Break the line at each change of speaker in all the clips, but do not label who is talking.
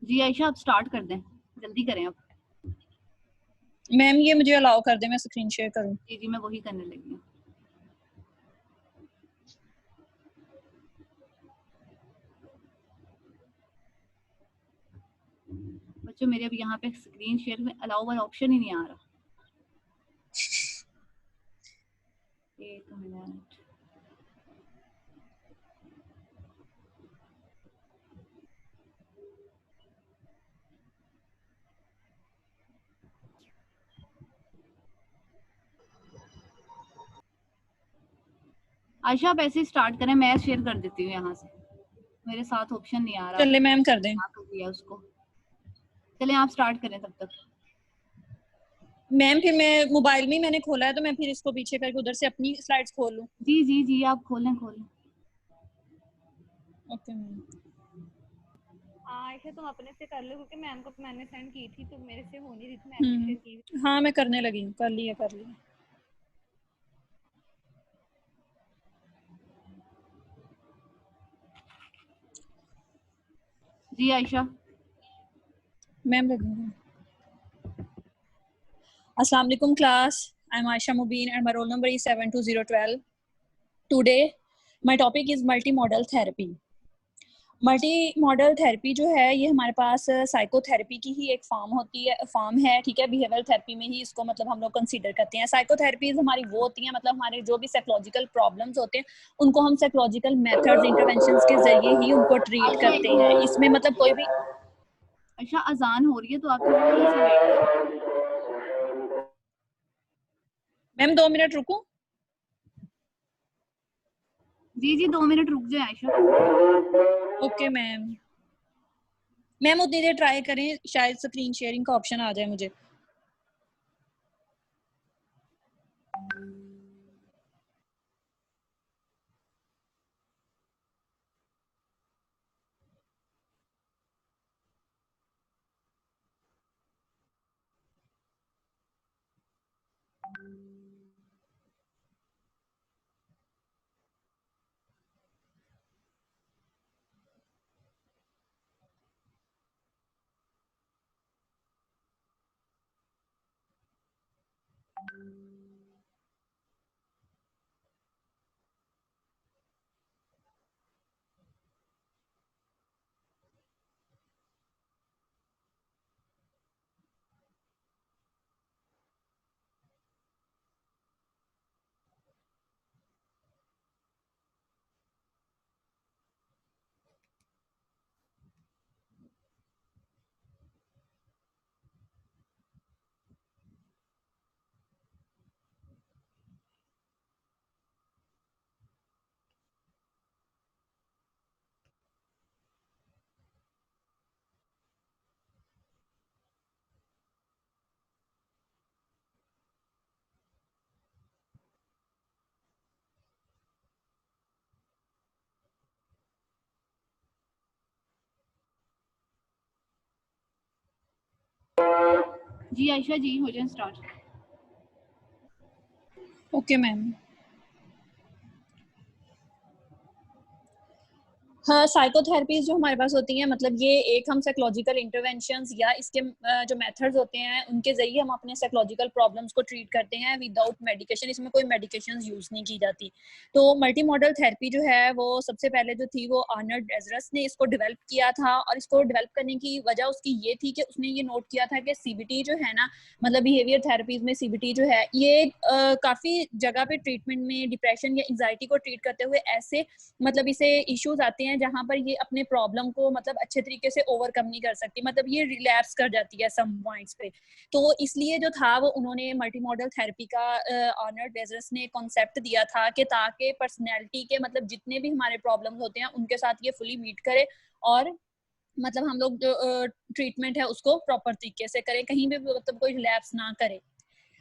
जी आयशा आप स्टार्ट कर दें, जल्दी करें आप।
मैम ये मुझे अलाउ कर दें, मैं स्क्रीन शेयर करूं?
जी जी मैं वही करने लगी हूँ। बच्चों मेरे अब यहाँ पे स्क्रीन शेयर में अलाउ वाला ऑप्शन ही नहीं आ रहा। एक मिनट। आयशा आप ऐसे ही स्टार्ट करें, मैं शेयर कर देती हूँ यहाँ से, मेरे साथ ऑप्शन नहीं आ रहा।
चलिए मैम कर दें।
कर दिया उसको, चले आप स्टार्ट करें तब तक।
मैम फिर मैं मोबाइल में मैंने खोला है, तो मैं फिर इसको पीछे करके उधर से अपनी स्लाइड्स खोल लूं?
जी जी जी आप खोलें खोलें।
Okay ma'am.
आयशा तुम अपने से कर लो, क्योंकि मैम को मैंने सेंड की थी तो मेरे से हो नहीं रही थी, मैम ने शेयर की।
हाँ मैं करने लगी हूँ, कर लिया।
जी आयशा।
मैम लगूंगी। अस्सलाम वालेकुम class, I am Ayesha Mubeen and my roll number is 72012. Today my topic is multimodal therapy. Multi modal therapy जो है ये हमारे पास साइकोथेरेपी की ही एक फॉर्म है, ठीक है। बिहेवियरल थेरेपी में ही इसको मतलब हम लोग कंसीडर करते हैं। साइकोथेरेपीज हमारी वो होती हैं, मतलब हमारे जो भी साइकोलॉजिकल प्रॉब्लम्स होते हैं उनको हम साइकोलॉजिकल मेथड्स, इंटरवेंशंस के जरिए ही उनको ट्रीट करते हैं। इसमें मतलब कोई भी
अच्छा अजान हो रही है तो आप थोड़ा सा वेट।
मैम 2 मिनट रुकूं?
जी जी 2 मिनट रुक जाए आयशा।
Okay ma'am. मैम उतनी देर ट्राई करें, शायद स्क्रीन शेयरिंग का ऑप्शन आ जाए मुझे।
जी आयशा जी हो जाए स्टार्ट।
Okay ma'am. हाँ, साइकोथेरेपीज जो हमारे पास होती हैं, मतलब ये एक हम साइकोलॉजिकल इंटरवेंशंस या इसके जो मेथड्स होते हैं उनके जरिए हम अपने साइकोलॉजिकल प्रॉब्लम्स को ट्रीट करते हैं विदाउट मेडिकेशन। इसमें कोई मेडिकेशन यूज नहीं की जाती। तो मल्टी मॉडल थेरेपी जो है वो सबसे पहले जो थी वो आर्नल्ड डेजरस ने इसको डेवलप किया था, और इसको डेवलप करने की वजह उसकी ये थी कि उसने ये नोट किया था कि सीबीटी जो है ना, मतलब बिहेवियर थेरेपीज में सीबीटी जो है ये काफ़ी जगह पे ट्रीटमेंट में डिप्रेशन या एंजाइटी को ट्रीट करते हुए ऐसे मतलब इसे इश्यूज आते हैं जहां पर ये अपने प्रॉब्लम को मतलब अच्छे तरीके से ओवरकम नहीं कर सकती, मतलब ये रिलैप्स कर जाती है सम पॉइंट्स पे। तो इसलिए जो था वो उन्होंने मल्टी मॉडल थेरेपी का आर्नल्ड डेजरस ने कॉन्सेप्ट दिया था कि ताकि पर्सनैलिटी के मतलब जितने भी हमारे प्रॉब्लम्स होते हैं उनके साथ ये फुली मीट करे, और मतलब हम लोग जो ट्रीटमेंट है उसको प्रॉपर तरीके से करें, कहीं भी मतलब कोई रिलैप्स ना करे।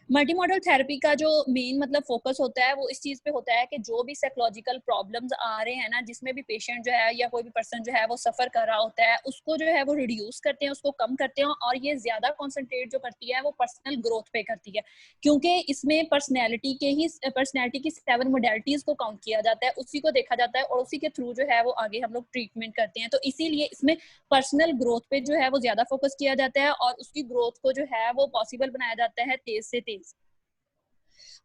मल्टी मॉडल थेरेपी का जो मेन मतलब फोकस होता है वो इस चीज पे होता है कि जो भी साइकोलॉजिकल प्रॉब्लम्स आ रहे हैं ना, जिसमें भी पेशेंट जो है या कोई भी पर्सन जो है वो सफर कर रहा होता है, उसको जो है वो रिड्यूस करते हैं, उसको कम करते हैं। और ये ज्यादा कॉन्सेंट्रेट जो करती है वो पर्सनल ग्रोथ पे करती है, क्योंकि इसमें पर्सनैलिटी की 7 मोडेलिटीज को काउंट किया जाता है, उसी को देखा जाता है और उसी के थ्रू जो है वो आगे हम लोग ट्रीटमेंट करते हैं। तो इसीलिए इसमें पर्सनल ग्रोथ पे जो है वो ज्यादा फोकस किया जाता है और उसकी ग्रोथ को जो है वो पॉसिबल बनाया जाता है तेज से तेज।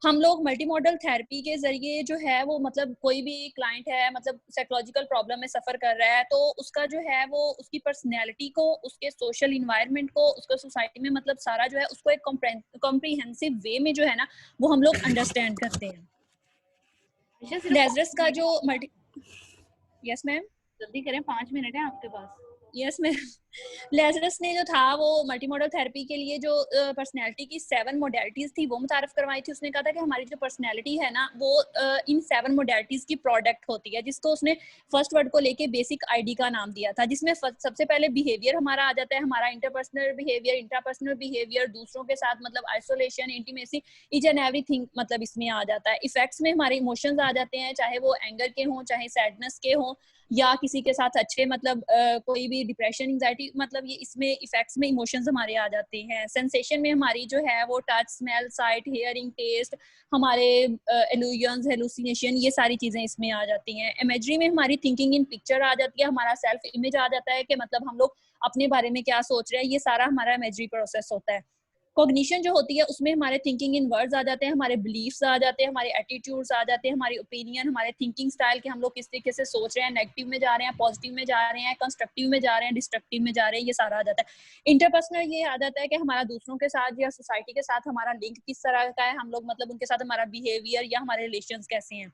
हम लोग मल्टी मॉडल थेरेपी के जरिए जो है वो मतलब कोई भी क्लाइंट है मतलब साइकोलॉजिकल प्रॉब्लम में सफर कर रहा है, तो उसका जो है वो उसकी पर्सनैलिटी को, उसके सोशल इन्वायरमेंट को, उसका सोसाइटी में मतलब सारा जो है उसको एक कॉम्प्रिहेंसिव वे में जो है ना वो हम लोग अंडरस्टैंड करते हैं।
आयशा सिर्फ
लेजरस का जो मल्टी यस मैम
जल्दी करें, 5 मिनट है आपके पास।
यस मैम लेजरस ने जो था वो मल्टी मॉडल थेरेपी के लिए जो पर्सनैलिटी की 7 मोडेलिटीज थी वो मुतारफ करवाई थी। उसने कहा था कि हमारी जो पर्सनैलिटी है ना वो इन 7 मोडेलिटीज की प्रोडक्ट होती है, जिसको उसने फर्स्ट वर्ड को लेके बेसिक आईडी का नाम दिया था, जिसमें सबसे पहले बिहेवियर हमारा आ जाता है, हमारा इंटरपर्सनल बिहेवियर, इंट्रापर्सनल बिहेवियर, दूसरों के साथ मतलब isolation, intimacy, each and everything मतलब इसमें आ जाता है। इफेक्ट्स में हमारे इमोशंस आ जाते हैं, चाहे वो एंगर के हों, चाहे सैडनेस के हों, या किसी के साथ अच्छे मतलब कोई भी डिप्रेशन, एंजाइटी, मतलब ये इसमें इफेक्ट्स में इमोशंस हमारे आ जाते हैं। सेंसेशन में हमारी जो है वो touch, smell, sight, hearing, taste, हमारे इल्यूजन्स, हेलुसिनेशन, ये सारी चीजें इसमें आ जाती हैं। इमेजरी में हमारी थिंकिंग इन पिक्चर आ जाती है, हमारा सेल्फ इमेज आ जाता है कि मतलब हम लोग अपने बारे में क्या सोच रहे हैं, ये सारा हमारा इमेजरी प्रोसेस होता है। कॉग्निशन जो होती है उसमें हमारे थिंकिंग इन वर्ड्स आ जाते हैं, हमारे बिलीफ्स आ जाते हैं, हमारे एटीट्यूड्स आ जाते हैं, हमारी ओपिनियन, हमारे थिंकिंग स्टाइल कि हम लोग किस तरीके से सोच रहे हैं, नेगेटिव में जा रहे हैं, पॉजिटिव में जा रहे हैं, कंस्ट्रक्टिव में जा रहे हैं, डिस्ट्रक्टिव में जा रहे हैं, ये सारा आ जाता है। इंटरपर्सनल ये आ जाता है कि हमारा दूसरों के साथ या सोसाइटी के साथ हमारा लिंक किस तरह का है, हम लोग मतलब उनके साथ हमारा बिहेवियर या हमारे रिलेशंस कैसे हैं।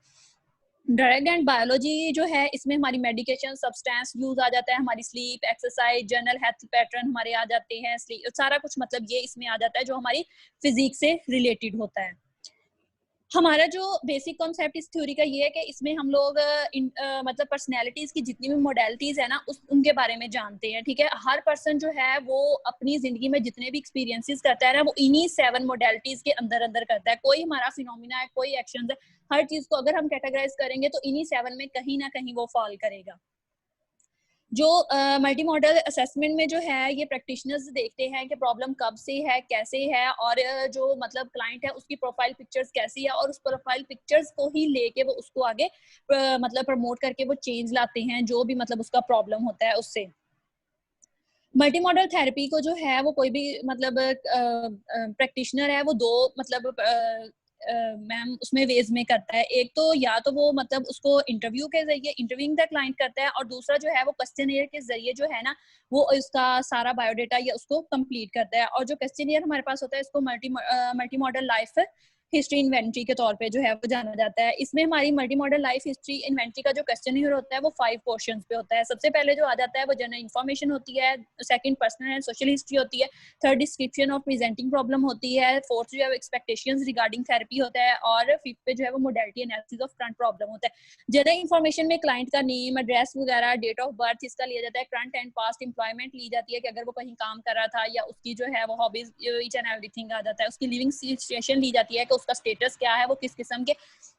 ड्रग एंड बायोलॉजी जो है इसमें हमारी मेडिकेशन, सब्सटेंस यूज आ जाता है, हमारी sleep, exercise, general health pattern हमारे आ जाते हैं, सारा कुछ मतलब ये इसमें आ जाता है जो हमारी फिजिक्स से रिलेटेड होता है। हमारा जो बेसिक कॉन्सेप्ट इस थ्योरी का ये है कि इसमें हम लोग मतलब पर्सनैलिटीज की जितनी भी मोडेलिटीज है ना उनके बारे में जानते हैं, ठीक है। हर पर्सन जो है वो अपनी जिंदगी में जितने भी एक्सपीरियंसेस करता है ना वो इन्हीं 7 मोडेलिटीज के अंदर अंदर करता है। कोई हमारा फिनोमिना है, कोई एक्शन है, हर चीज को अगर हम कैटेगराइज करेंगे तो इन्हीं 7 में कहीं ना कहीं वो फॉल करेगा। जो मल्टी मॉडल असेसमेंट में जो है ये प्रैक्टिशनर्स देखते हैं कि प्रॉब्लम कब से है, कैसे है, और जो मतलब क्लाइंट है उसकी प्रोफाइल पिक्चर्स कैसी है, और उस प्रोफाइल पिक्चर्स को ही लेके वो उसको आगे मतलब प्रमोट करके वो चेंज लाते हैं जो भी मतलब उसका प्रॉब्लम होता है उससे। मल्टी मॉडल थेरेपी को जो है वो कोई भी मतलब प्रैक्टिशनर है वो दो मतलब मैम उसमें वेज में करता है। एक तो या तो वो मतलब उसको इंटरव्यू के जरिए इंटरव्यूइंग द क्लाइंट करता है, और दूसरा जो है वो क्वेश्चनियर के जरिए जो है ना वो उसका सारा बायोडेटा या उसको कंप्लीट करता है। और जो क्वेश्चनियर हमारे पास होता है इसको multi modal life history inventory के तौर पे जो है वो जाना जाता है। इसमें हमारी multi modal life history inventory का जो क्वेश्चनियर होता है वो 5 क्वेश्चंस पे होता है। सबसे पहले जो आ जाता है वो जनरल इन्फॉर्मेशन होती है, second personal and social history होती है, third description of presenting problem होती है, फोर्थ जो है एक्सपेक्टेशंस रिगार्डिंग थेरेपी होता है, और फिफ्थ पे जो है वो modality analysis of current problem होता है। जनरल इन्फॉर्मेशन में क्लाइंट का नेम, एड्रेस वगैरह, डेट ऑफ बर्थ इसका लिया जाता है। करंट एंड पास्ट एम्प्लॉयमेंट ली जाती है कि अगर वो कहीं काम कर रहा था, या उसकी जो है वो हॉबीज, ईच एंड एवरीथिंग आ जाता है। उसकी लिविंग सिचुएशन ली जाती है कि उसका स्टेटस क्या है, वो किस किस्म के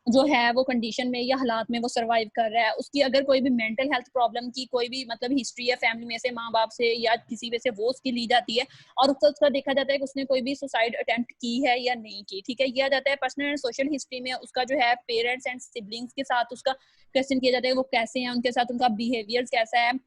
जो है वो कंडीशन में या हालात में वो सरवाइव कर रहा है। उसकी अगर कोई भी मेंटल हेल्थ प्रॉब्लम की कोई भी मतलब हिस्ट्री है फैमिली में से, माँ बाप से या किसी में से, वो उसकी ली जाती है। और उसका देखा जाता है कि उसने कोई भी सुसाइड अटेम्प्ट की है या नहीं की, ठीक है। यह आ जाता है पर्सनल एंड सोशल हिस्ट्री में उसका जो है पेरेंट्स एंड सिबलिंग्स के साथ उसका क्वेश्चन किया जाता है वो कैसे हैं, उनके साथ उनका बिहेवियर कैसा है,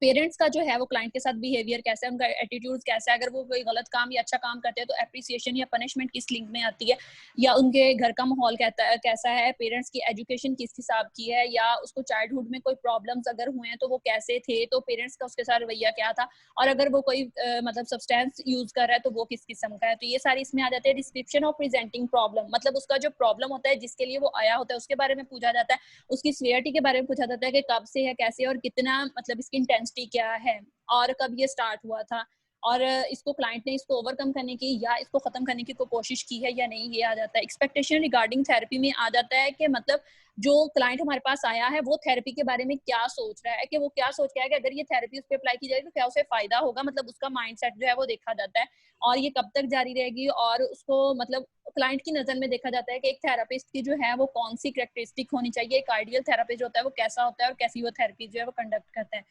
पेरेंट्स का जो है वो क्लाइंट के साथ बिहेवियर कैसा है, उनका एटीट्यूड कैसा है, अगर वो कोई गलत काम या अच्छा काम करते हैं तो एप्रिसिएशन या पनिशमेंट किस लिंक में आती है, या उनके घर का माहौल कैसा है, पेरेंट्स की एजुकेशन किस हिसाब की है, या उसको चाइल्डहुड में कोई प्रॉब्लम्स अगर हुए हैं तो वो कैसे थे, तो पेरेंट्स का उसके साथ रवैया क्या था, और अगर वो कोई मतलब सब्सटेंस यूज कर रहा है तो वो किस किस्म का है। तो ये सारी इसमें आ जाते हैं। डिस्क्रिप्शन ऑफ प्रेजेंटिंग प्रॉब्लम मतलब उसका जो प्रॉब्लम होता है जिसके लिए वो आया होता है उसके बारे में पूछा जाता है, उसकी सीवियरिटी के बारे में पूछा जाता है कि कब से है, कैसे और कितना मतलब इसकी इंटेंसिटी क्या है और कब ये स्टार्ट हुआ था, और इसको क्लाइंट ने इसको ओवरकम करने की या इसको खत्म करने की कोशिश की है या नहीं, ये आ जाता है। एक्सपेक्टेशन रिगार्डिंग थेरेपी में आ जाता है कि मतलब जो क्लाइंट हमारे पास आया है वो थेरेपी के बारे में क्या सोच रहा है, कि वो क्या सोच रहा है कि अगर ये थेरेपी उस पर अप्लाई की जाएगी तो क्या उसे फायदा होगा, मतलब उसका माइंडसेट जो है वो देखा जाता है, और ये कब तक जारी रहेगी, और उसको मतलब क्लाइंट की नजर में देखा जाता है कि एक थेरेपिस्ट की जो है वो कौन सी कैरेक्टरिस्टिक होनी चाहिए, एक आइडियल थेरेपिस्ट होता है वो कैसा होता है और कैसी वो थेरेपी जो है वो कंडक्ट करता है।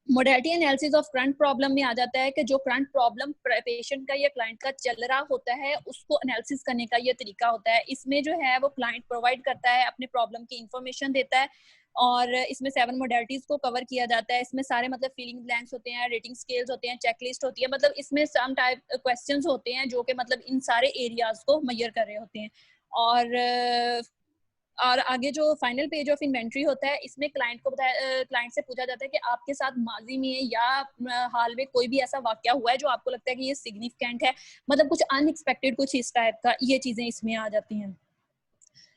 Modality analysis of current problem में आ जाता है कि जो करंट प्रॉब्लम पेशेंट का या क्लाइंट का चल रहा होता है उसको एनालिसिस करने का ये तरीका होता है। इसमें जो है वो क्लाइंट प्रोवाइड करता है अपने प्रॉब्लम की इंफॉर्मेशन देता है, और इसमें 7 मोडेलिटीज को कवर किया जाता है। इसमें सारे मतलब फीलिंग ब्लैंक्स होते हैं, रेटिंग स्केल्स होते हैं, चेकलिस्ट होती है, मतलब इसमें सम टाइप क्वेश्चंस होते हैं जो कि मतलब इन सारे एरियाज को मेजर कर रहे होते हैं। और आगे जो फाइनल पेज ऑफ इन्वेंट्री होता है इसमें क्लाइंट से पूछा जाता है कि आपके साथ माजी में या हाल में कोई भी ऐसा वाकया हुआ है जो आपको लगता है कि ये सिग्निफिकेंट है, मतलब कुछ अनएक्सपेक्टेड कुछ इस टाइप का, ये चीजें इसमें आ जाती हैं।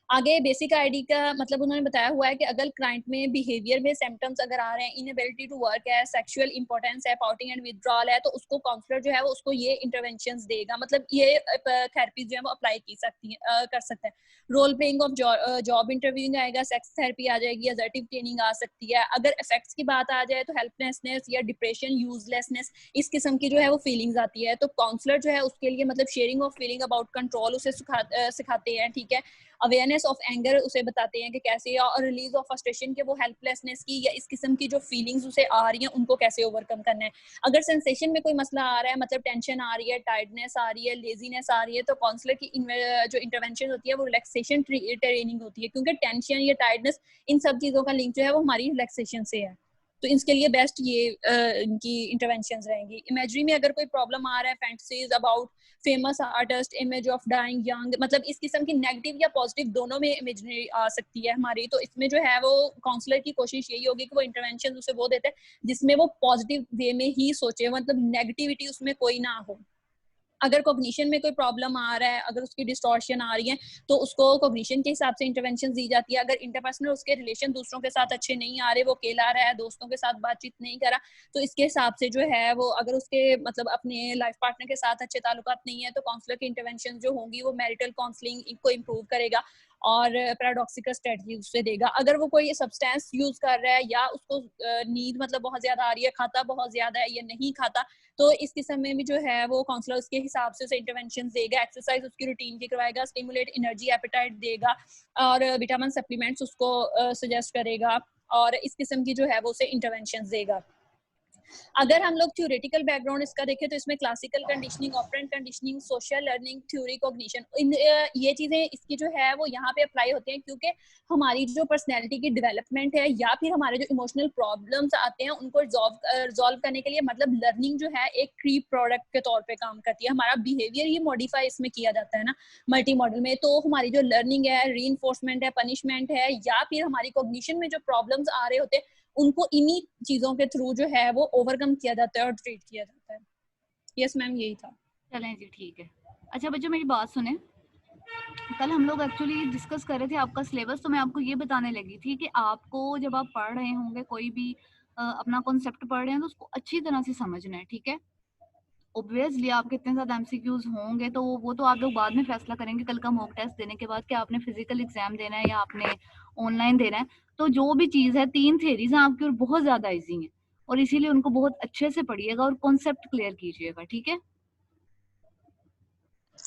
आगे बेसिक आईडी का मतलब उन्होंने बताया हुआ है कि अगर क्लाइंट में बिहेवियर में सिम्टम्स अगर आ रहे हैं, इनएबिलिटी टू वर्क है, सेक्सुअल इंपॉर्टेंस है, पाउटिंग एंड विथड्रॉल है, तो उसको काउंसलर जो है वो उसको ये इंटरवेंशंस देगा, मतलब ये थेरेपी जो है वो अप्लाई की सकती है, कर सकते हैं। Role playing of job interviewing आएगा, सेक्स थेरेपी आ जाएगी, असर्टिव ट्रेनिंग आ सकती है। अगर इफेक्ट्स की बात आ जाए तो हेल्पलेसनेस या डिप्रेशन, यूजलेसनेस, इस किस्म की जो है वो फीलिंग्स आती है, तो काउंसलर जो है उसके लिए मतलब sharing of feeling about control उसे सिखाते हैं, ठीक है। अवेयरनेस ऑफ एंगर उसे बताते हैं कि कैसे, और रिलीज ऑफ फ्रस्ट्रेशन के वो हेल्पलेसनेस की या इस किस्म की जो फीलिंग्स उसे आ रही हैं उनको कैसे ओवरकम करना है। अगर सेंसेशन में कोई मसला आ रहा है, मतलब टेंशन आ रही है, टायर्डनेस आ रही है, लेजीनेस आ रही है, तो काउंसलर की जो इंटरवेंशन होती है वो रिलैक्सेशन ट्रेनिंग होती है, क्योंकि टेंशन या टायर्डनेस इन सब चीज़ों का लिंक जो है वो हमारी रिलैक्सेशन से है, तो इसके लिए बेस्ट ये इनकी इंटरवेंशंस रहेंगी। इमेजरी में अगर कोई प्रॉब्लम आ रहा है, fantasies about famous artist, image of dying young, मतलब इस किस्म की नेगेटिव या पॉजिटिव दोनों में इमेजरी आ सकती है हमारी, तो इसमें जो है वो काउंसलर की कोशिश यही होगी कि वो इंटरवेंशन उसे वो देते हैं जिसमें वो पॉजिटिव वे में ही सोचे, मतलब नेगेटिविटी उसमें कोई ना हो। अगर कॉग्निशन में कोई प्रॉब्लम आ रहा है, अगर उसकी डिस्टॉर्शन आ रही है, तो उसको कॉग्निशन के हिसाब से इंटरवेंशन दी जाती है। अगर इंटरपर्सनल उसके रिलेशन दूसरों के साथ अच्छे नहीं आ रहे, वो अकेला रहा है, दोस्तों के साथ बातचीत नहीं करा, तो इसके हिसाब से जो है वो, अगर उसके मतलब अपने लाइफ पार्टनर के साथ अच्छे ताल्लुकात नहीं है, तो काउंसलर की इंटरवेंशन जो होंगी वो मैरिटल काउंसलिंग को इम्प्रूव करेगा और पैराडॉक्सिकल स्ट्रेटजी उससे देगा। अगर वो कोई सब्सटेंस यूज कर रहा है या उसको नींद मतलब बहुत ज्यादा आ रही है, खाता बहुत ज्यादा है या नहीं खाता, तो इस किस्म में भी जो है वो काउंसलर उसके हिसाब से उसे इंटरवेंशन देगा, एक्सरसाइज उसकी रूटीन की करवाएगा, स्टिमुलेट एनर्जी एपेटाइट देगा, और विटामिन सप्लीमेंट्स उसको सजेस्ट करेगा, और इस किस्म की जो है वो उसे इंटरवेंशन देगा। अगर हम लोग थ्योरेटिकल बैकग्राउंड इसका देखें तो इसमें classical conditioning, operant conditioning, social learning, theory, cognition, ये चीजें इसकी जो है वो यहाँ पे अप्लाई होती हैं, क्योंकि हमारी जो पर्सनैलिटी की डेवलपमेंट है या फिर हमारे जो इमोशनल प्रॉब्लम्स आते हैं उनको रिजॉल्व करने के लिए मतलब लर्निंग जो है एक प्री प्रोडक्ट के तौर पे काम करती है। हमारा बिहेवियर ही मॉडिफाई इसमें किया जाता है ना मल्टी मॉडल में, तो हमारी जो लर्निंग है, रीइंफोर्समेंट है, पनिशमेंट है, या फिर हमारी कॉग्निशन में जो प्रॉब्लम्स आ रहे होते हैं उनको इन्हीं चीजों के थ्रू जो है वो ओवरकम किया जाता है और ट्रीट किया जाता है। यस मैम, यही था।
चलें जी, ठीक है। अच्छा बच्चों मेरी बात सुने, कल हम लोग एक्चुअली डिस्कस कर रहे थे आपका सिलेबस, तो मैं आपको ये बताने लगी थी कि आपको जब आप पढ़ रहे होंगे कोई भी अपना कॉन्सेप्ट पढ़ रहे हैं तो उसको अच्छी तरह से समझना है, ठीक है। ऑब्वियसली आपके इतने ज्यादा एमसीक्यूज होंगे तो वो तो आप लोग बाद में फैसला करेंगे कल का मॉक टेस्ट देने के बाद कि आपने फिजिकल एग्जाम देना है या आपने ऑनलाइन देना है। तो जो भी चीज है, 3 थेरीज हैं आपकी और बहुत ज्यादा इजी हैं, और इसीलिए उनको बहुत अच्छे से पढ़िएगा और कॉन्सेप्ट क्लियर कीजिएगा, ठीक है।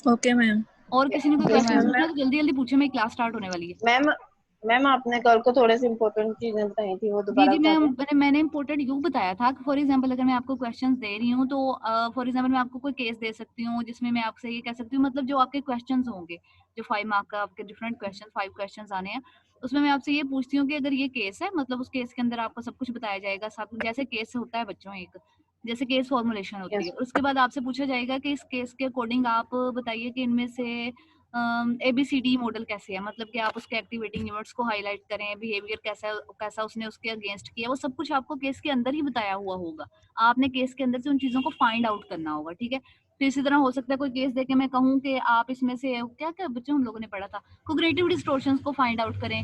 Okay ma'am.
और किसी ने कोई क्वेश्चन पूछना है तो जल्दी जल्दी पूछे, मेरी क्लास स्टार्ट होने वाली है।
मैम आपने कल को थोड़े से इम्पोर्टेंट चीजें बताई थी, वो दोबारा
जी मैंने इम्पोर्टेंट यूँ बताया था कि फॉर एग्जांपल अगर मैं आपको क्वेश्चंस दे रही हूँ तो फॉर एग्जांपल मैं आपको कोई केस दे सकती हूँ जिसमें मैं आपसे ये कह सकती हूँ, मतलब जो आपके क्वेश्चंस होंगे, जो 5 मार्क का आपके डिफरेंट क्वेश्चन 5 क्वेश्चंस आने हैं, उसमें मैं आपसे ये पूछती हूँ कि अगर ये केस है, मतलब उस केस के अंदर आपको सब कुछ बताया जाएगा, सब जैसे केस होता है बच्चों, एक जैसे केस फॉर्मुलेशन होती है, उसके बाद आपसे पूछा जाएगा कि इस केस के अकॉर्डिंग आप बताइए कि इनमें से ABCD मॉडल कैसे है, मतलब कि आप उसके एक्टिवेटिंग यूनिट्स को हाईलाइट करें, बिहेवियर कैसा उसने उसके अगेंस्ट किया, वो सब कुछ आपको केस के अंदर ही बताया हुआ होगा। आपने केस के अंदर से उन चीजों को फाइंड आउट करना होगा, ठीक है। तो इसी तरह हो सकता है कोई केस देके मैं कहूँ कि आप इसमें से क्या क्या बच्चों हम लोगों ने पढ़ा था, कोग्निटिव डिस्टॉर्शंस को फाइंड आउट करें,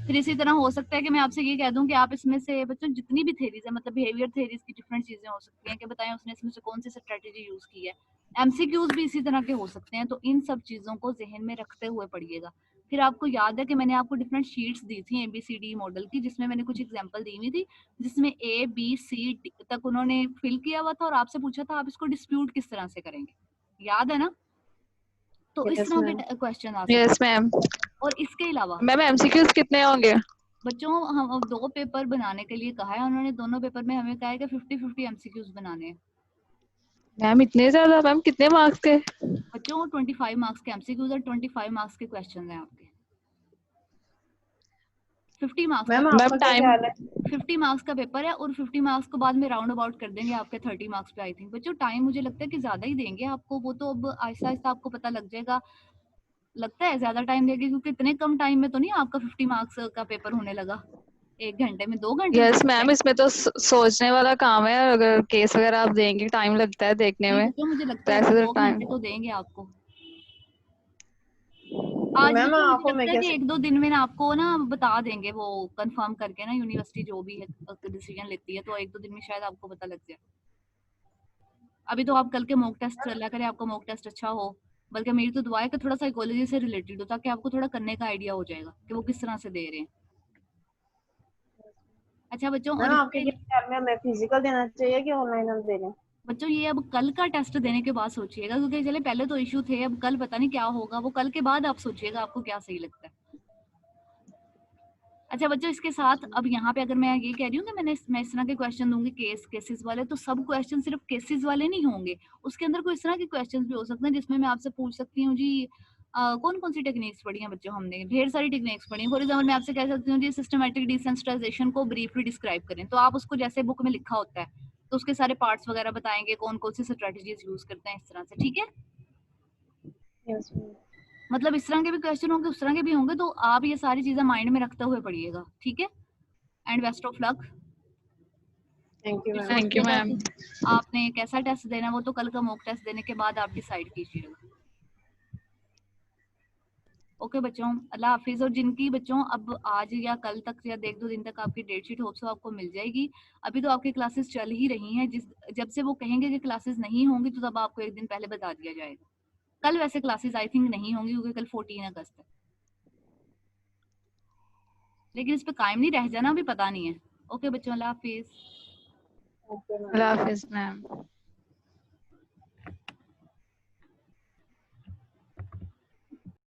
फिर इसी तरह हो सकता है कि मैं आपसे ये कह दूं कि आप इसमें से बच्चों जितनी भी थेरीज है, मतलब बिहेवियर थेरीज की डिफरेंट चीजें हो सकती हैं कि बताएं उसने इसमें से कौन सी स्ट्रेटेजी यूज की है। एमसीक्यूज भी इसी तरह के हो सकते हैं, तो इन सब चीजों को जहन में रखते हुए पढ़िएगा। फिर आपको याद है कि मैंने आपको डिफरेंट शीट्स दी थी ABCD मॉडल की, जिसमें मैंने कुछ एग्जांपल दी हुई थी, जिसमें ABCD तक उन्होंने फिल किया हुआ था और आपसे पूछा था आप इसको डिस्प्यूट किस तरह से करेंगे, याद है ना? तो इस
यस
तरह
मैम।
के क्वेश्चन आ सकते
यस
हैं।
मैम।
और इसके अलावा
मैम MCQs कितने होंगे?
बच्चों हम अब 2 पेपर बनाने के लिए कहा है उन्होंने, दोनों पेपर में हमें कहा है कि 50-50 MCQs बनाने हैं।
मैम इतने ज्यादा? मैम कितने मार्क्स के?
बच्चों 25 मार्क्स के MCQs और 25 मार्क्स के क्वेश्चन हैं आपके। 50 मार्क्स का
मैम
मैम
आपका क्या
टाइम?
ख्याल है?
50 मार्क्स का पेपर है और 50 मार्क्स को बाद में राउंड अबाउट कर देंगे आपके 30 मार्क्स पे आई थिंक। बच्चों टाइम मुझे लगता है कि ज्यादा ही देंगे आपको, वो तो अब आहिस्ता आहिस्ता आपको पता लग जाएगा। लगता है ज्यादा टाइम देंगे क्योंकि इतने कम टाइम में तो नहीं आपका 50 मार्क्स का पेपर होने लगा, 1 घंटे में, 2 घंटे में
यस
हो
मैम,
जाएगा।
इसमें तो सोचने वाला काम है। अगर केस वगैरह आप देंगे टाइम लगता है देखने
नहीं
में,
बच्चों मुझे
तो
लगता है कि
ऐसे तो
2
टाइम।
घंटे तो देंगे आपको।
तो
आज
मैम
बच्चों मुझे
आपको मैं
लगता है कि
कैसे
1-2 दिन में ना आपको ना बता देंगे, वो कंफर्म करके ना यूनिवर्सिटी जो भी है डिसीजन लेती है, तो 1-2 दिन में शायद आपको पता लग जाए। अभी तो आप कल के मॉक टेस्ट चला करें, आपका मॉक टेस्ट अच्छा हो। बल्कि मेरी तो दुआ है कि थोड़ा साइकोलॉजी से रिलेटेड हो, ताकि आपको थोड़ा करने का आइडिया हो जाएगा कि वो किस तरह से दे रहे हैं। अच्छा बच्चों,
मैम
और
आपके
इसके
क्या ख्याल में हमें फिजिकल देना चाहिए कि ऑनलाइन हम दे लें?
बच्चों ये अब कल का टेस्ट देने के बाद सोचिएगा, क्योंकि चले पहले तो इशू थे, अब कल पता नहीं क्या होगा, वो कल के बाद आप सोचिएगा आपको क्या सही लगता है। अच्छा बच्चों, इसके साथ अब यहाँ पे अगर मैं ये कह रही हूँ कि मैं इस तरह के क्वेश्चन दूंगी केसेस वाले, तो सब क्वेश्चन सिर्फ केसेस वाले नहीं होंगे, उसके अंदर कोई इस तरह के क्वेश्चन भी हो सकते हैं जिसमें मैं आपसे पूछ सकती हूँ जी कौन कौन सी टेक्निक्स पढ़ी हैं बच्चों, हमने ढेर सारी टेक्निक्स पढ़ी हैं। फॉर एग्जाम्पल मैं आपसे कह सकती हूँ जी सिस्टमेटिक डिसेंसिटाइजेशन को ब्रीफली डिस्क्राइब करें, तो आप उसको जैसे बुक में लिखा होता है तो उसके सारे पार्ट्स वगैरह बताएंगे, कौन कौन सी स्ट्रेटजीज यूज करते हैं, इस तरह से, ठीक है?
Yes ma'am.
मतलब इस तरह के भी क्वेश्चन होंगे, उस तरह के भी होंगे, तो आप ये सारी चीजें माइंड में रखते हुए पढ़िएगा, ठीक है? And best of luck.
Thank you
फिर
मैम।
थैंक यू
सोचिएगा
मैम।
कि आपने कैसा टेस्ट देना है, वो तो कल का मॉक टेस्ट देने के बाद आप डिसाइड कीजिएगा। ओके बच्चों, अल्लाह हाफिज। और जिनकी बच्चों अब आज या कल तक या 1-2 दिन तक आपकी डेट शीट होप्स आपको मिल जाएगी। अभी तो आपकी क्लासेस चल ही रही हैं, जब से वो कहेंगे कि क्लासेस नहीं होंगी तो तब आपको 1 दिन पहले बता दिया जाएगा। कल वैसे क्लासेस आई थिंक नहीं होंगी क्योंकि कल 14 अगस्त है, लेकिन इस पे कायम नहीं रह जाना, अभी पता नहीं है। ओके बच्चों, अल्लाह हाफिज।
Okay ma'am.
अल्लाह हाफिज मैम।